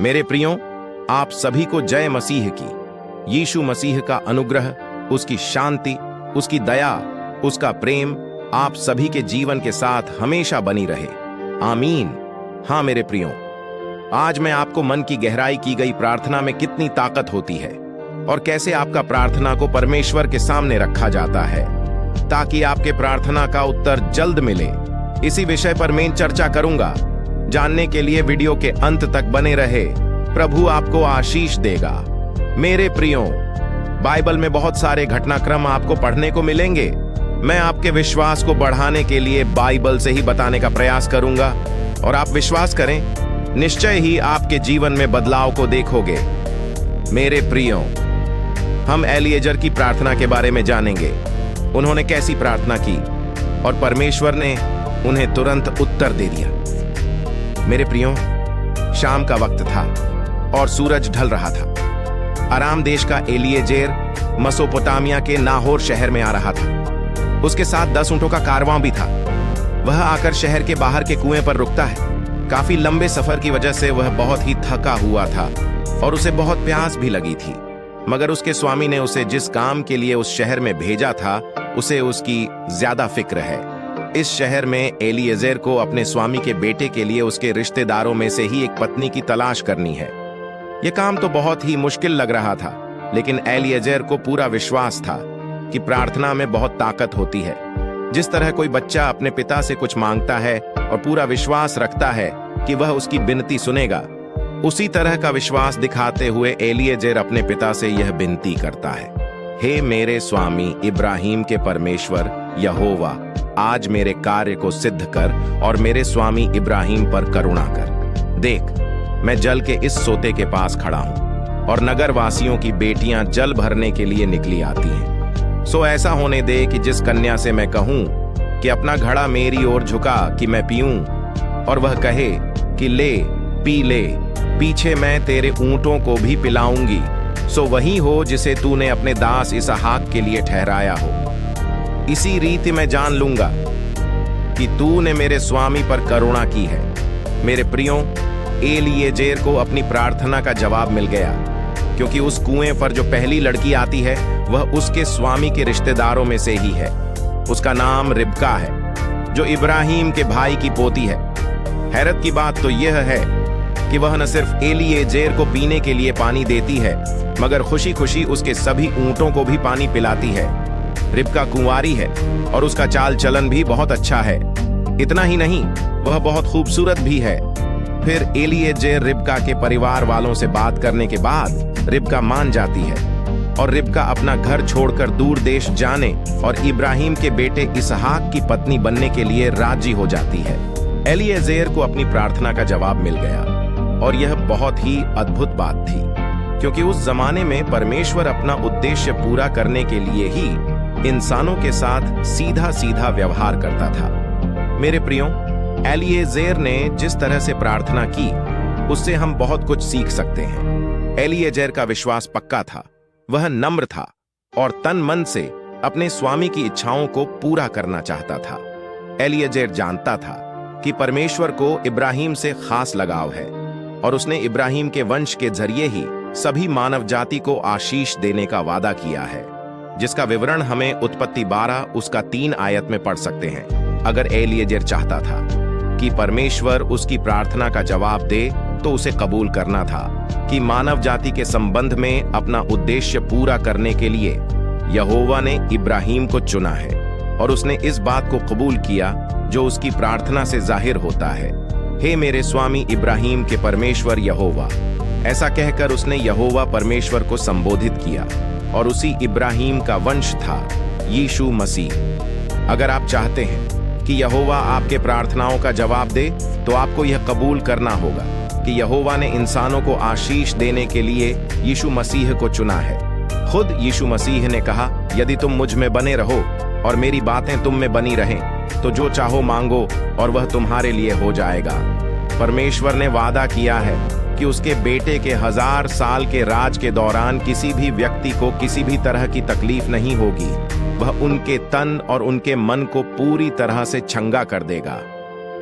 मेरे प्रियो, आप सभी को जय मसीह की। यीशु मसीह का अनुग्रह, उसकी शांति, उसकी दया, उसका प्रेम आप सभी के जीवन के साथ हमेशा बनी रहे। आमीन। हाँ मेरे प्रियो, आज मैं आपको मन की गहराई की गई प्रार्थना में कितनी ताकत होती है और कैसे आपका प्रार्थना को परमेश्वर के सामने रखा जाता है ताकि आपके प्रार्थना का उत्तर जल्द मिले, इसी विषय पर मैं चर्चा करूंगा। जानने के लिए वीडियो के अंत तक बने रहे। प्रभु आपको आशीष देगा। मेरे प्रियो, बाइबल में बहुत सारे घटनाक्रम आपको पढ़ने को मिलेंगे। मैं आपके विश्वास को बढ़ाने के लिए बाइबल से ही बताने का प्रयास करूंगा और आप विश्वास करें, निश्चय ही आपके जीवन में बदलाव को देखोगे। मेरे प्रियो, हम एलिएजर की प्रार्थना के बारे में जानेंगे। उन्होंने कैसी प्रार्थना की और परमेश्वर ने उन्हें तुरंत उत्तर दे दिया। मेरे प्रियो, शाम का वक्त था और सूरज ढल रहा था। अराम देश का एलिएजेर मसोपोटामिया के नाहोर शहर में आ रहा था। उसके साथ 10 ऊंटों का कारवां भी था। वह आकर शहर के बाहर के कुएं पर रुकता है। काफी लंबे सफर की वजह से वह बहुत ही थका हुआ था और उसे बहुत प्यास भी लगी थी। मगर उसके स्वामी ने उसे जिस काम के लिए उस शहर में भेजा था, उसे उसकी ज्यादा फिक्र है। इस शहर में एलिएजेर को अपने स्वामी के बेटे के लिए उसके रिश्तेदारों में से ही एक पत्नी की तलाश करनी है। यह काम तो बहुत ही मुश्किल लग रहा था, लेकिन एलिएजेर को पूरा विश्वास था कि प्रार्थना में बहुत ताकत होती है। जिस तरह कोई बच्चा अपने पिता से कुछ मांगता है और पूरा विश्वास रखता है कि वह उसकी विनती सुनेगा, उसी तरह का विश्वास दिखाते हुए एलिएजेर अपने पिता से यह विनती करता है, हे मेरे स्वामी इब्राहिम के परमेश्वर यहोवा, आज मेरे कार्य को सिद्ध कर और मेरे स्वामी इब्राहिम पर करुणा कर। देख, मैं जल के इस सोते के पास खड़ा हूं और नगर वासियों की बेटियां जल भरने के लिए निकली आती हैं। सो ऐसा होने दे कि जिस कन्या से मैं कहूं कि अपना घड़ा मेरी ओर झुका कि मैं पीऊं, और वह कहे कि ले पी ले, पीछे मैं तेरे ऊंटों को भी पिलाऊंगी, सो वही हो जिसे तूने अपने दास इसहाक के लिए ठहराया हो। इसी रीति मैं जान लूंगा कि तूने मेरे स्वामी पर करुणा की है। मेरे प्रियो, एलिएजेर को अपनी प्रार्थना का जवाब मिल गया, क्योंकि उस कुएं पर जो पहली लड़की आती है वह उसके स्वामी के रिश्तेदारों में से ही है। उसका नाम रिबका है, जो इब्राहिम के भाई की पोती है। हैरत की बात तो यह है कि वह न सिर्फ एलिएजेर को पीने के लिए पानी देती है, मगर खुशी खुशी उसके सभी ऊंटों को भी पानी पिलाती है। रिबका कुंवारी है और उसका चाल चलन भी बहुत अच्छा है। इतना ही नहीं, वह बहुत खूबसूरत भी है। फिर एलिएजेर रिबका के परिवार वालों से बात करने के बाद रिबका मान जाती है और रिबका अपना घर छोड़कर दूर देश जाने और इब्राहिम के बेटे इसहाक की पत्नी बनने के लिए राजी हो जाती है। एलिएजेर को अपनी प्रार्थना का जवाब मिल गया और यह बहुत ही अद्भुत बात थी, क्योंकि उस जमाने में परमेश्वर अपना उद्देश्य पूरा करने के लिए ही इंसानों के साथ सीधा सीधा व्यवहार करता था। मेरे प्रियो, एलिएजेर ने जिस तरह से प्रार्थना की, उससे हम बहुत कुछ सीख सकते हैं। एलिएजेर का विश्वास पक्का था। वह नम्र था और तन मन से अपने स्वामी की इच्छाओं को पूरा करना चाहता था। एलिएजेर जानता था कि परमेश्वर को इब्राहिम से खास लगाव है और उसने इब्राहिम के वंश के जरिए ही सभी मानव जाति को आशीष देने का वादा किया है, जिसका विवरण हमें उत्पत्ति 12 उसका 3 आयत में पढ़ सकते हैं। अगर एलिएजेर चाहता था कि परमेश्वर उसकी प्रार्थना का जवाब दे, तो उसे कबूल करना था कि मानव जाति के संबंध में अपना उद्देश्य पूरा करने के लिए यहोवा ने इब्राहिम को चुना है और उसने इस बात को कबूल किया जो उसकी प्रार्थना से जाहिर होता है, हे मेरे स्वामी इब्राहिम के परमेश्वर यहोवा। ऐसा कहकर उसने यहोवा परमेश्वर को संबोधित किया और उसी इब्राहिम का वंश था यीशु मसीह। अगर आप चाहते हैं कि यहोवा आपके प्रार्थनाओं का जवाब दे, तो आपको यह कबूल करना होगा कि यहोवा ने इंसानों को आशीष देने के लिए यीशु मसीह को चुना है। खुद यीशु मसीह ने कहा, यदि तुम मुझ में बने रहो और मेरी बातें तुम में बनी रहें, तो जो चाहो मांगो और वह तुम्हारे लिए हो जाएगा। परमेश्वर ने वादा किया है कि उसके बेटे के 1000 साल के राज के दौरान किसी भी व्यक्ति को किसी भी तरह की तकलीफ नहीं होगी। वह उनके तन और उनके मन को पूरी तरह से चंगा कर देगा।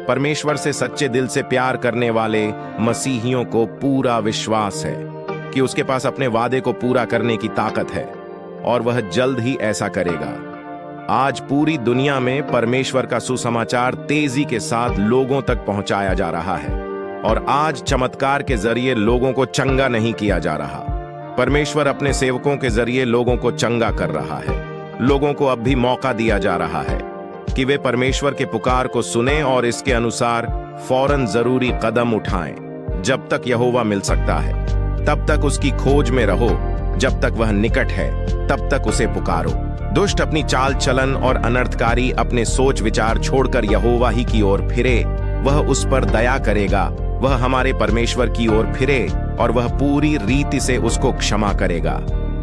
परमेश्वर से सच्चे दिल से प्यार करने वाले मसीहियों को पूरा विश्वास है कि उसके पास अपने वादे को पूरा करने की ताकत है और वह जल्द ही ऐसा करेगा। आज पूरी दुनिया में परमेश्वर का सुसमाचार तेजी के साथ लोगों तक पहुंचाया जा रहा है और आज चमत्कार के जरिए लोगों को चंगा नहीं किया जा रहा। परमेश्वर अपने सेवकों के जरिए लोगों को चंगा कर रहा है। लोगों को अब भी मौका दिया जा रहा है कि वे परमेश्वर के पुकार को सुने और इसके अनुसार फौरन जरूरी कदम उठाएं। जब तक यहोवा मिल सकता है तब तक उसकी खोज में रहो, जब तक वह निकट है तब तक उसे पुकारो। दुष्ट अपनी चाल चलन और अनर्थकारी अपने सोच विचार छोड़कर यहोवा ही की ओर फिरे, वह उस पर दया करेगा। वह हमारे परमेश्वर की ओर फिरे और वह पूरी रीति से उसको क्षमा करेगा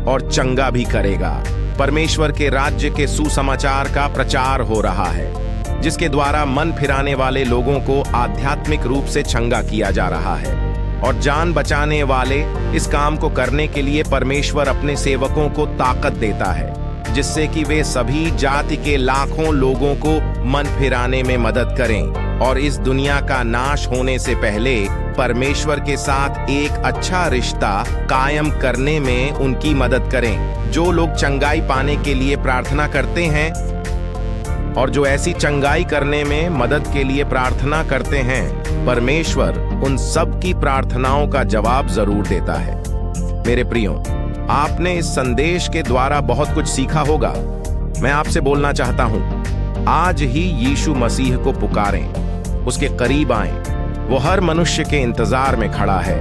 और चंगा भी करेगा। परमेश्वर के राज्य के सुसमाचार का प्रचार हो रहा है, जिसके द्वारा मन फिराने वाले लोगों को आध्यात्मिक रूप से चंगा किया जा रहा है और जान बचाने वाले इस काम को करने के लिए परमेश्वर अपने सेवकों को ताकत देता है, जिससे कि वे सभी जाति के लाखों लोगों को मन फिराने में मदद करें और इस दुनिया का नाश होने से पहले परमेश्वर के साथ एक अच्छा रिश्ता कायम करने में उनकी मदद करें। जो लोग चंगाई पाने के लिए प्रार्थना करते हैं और जो ऐसी चंगाई करने में मदद के लिए प्रार्थना करते हैं, परमेश्वर उन सब की प्रार्थनाओं का जवाब जरूर देता है। मेरे प्रियो, आपने इस संदेश के द्वारा बहुत कुछ सीखा होगा। मैं आपसे बोलना चाहता हूं, आज ही यीशु मसीह को पुकारें, उसके करीब आएं। वो हर मनुष्य के इंतजार में खड़ा है।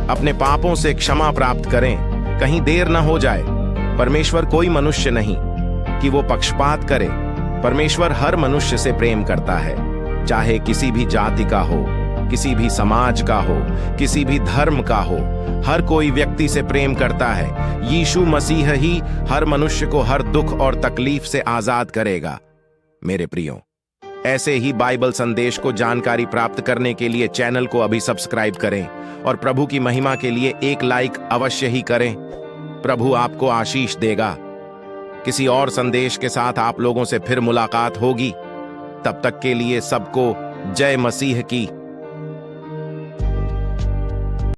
अपने पापों से क्षमा प्राप्त करें, कहीं देर न हो जाए। परमेश्वर कोई मनुष्य नहीं कि वो पक्षपात करे। परमेश्वर हर मनुष्य से प्रेम करता है, चाहे किसी भी जाति का हो, किसी भी समाज का हो, किसी भी धर्म का हो। हर कोई व्यक्ति से प्रेम करता है। यीशु मसीह ही हर मनुष्य को हर दुख और तकलीफ से आजाद करेगा। मेरे प्रियो, ऐसे ही बाइबल संदेश को जानकारी प्राप्त करने के लिए चैनल को अभी सब्सक्राइब करें और प्रभु की महिमा के लिए एक लाइक अवश्य ही करें। प्रभु आपको आशीष देगा। किसी और संदेश के साथ आप लोगों से फिर मुलाकात होगी। तब तक के लिए सबको जय मसीह की।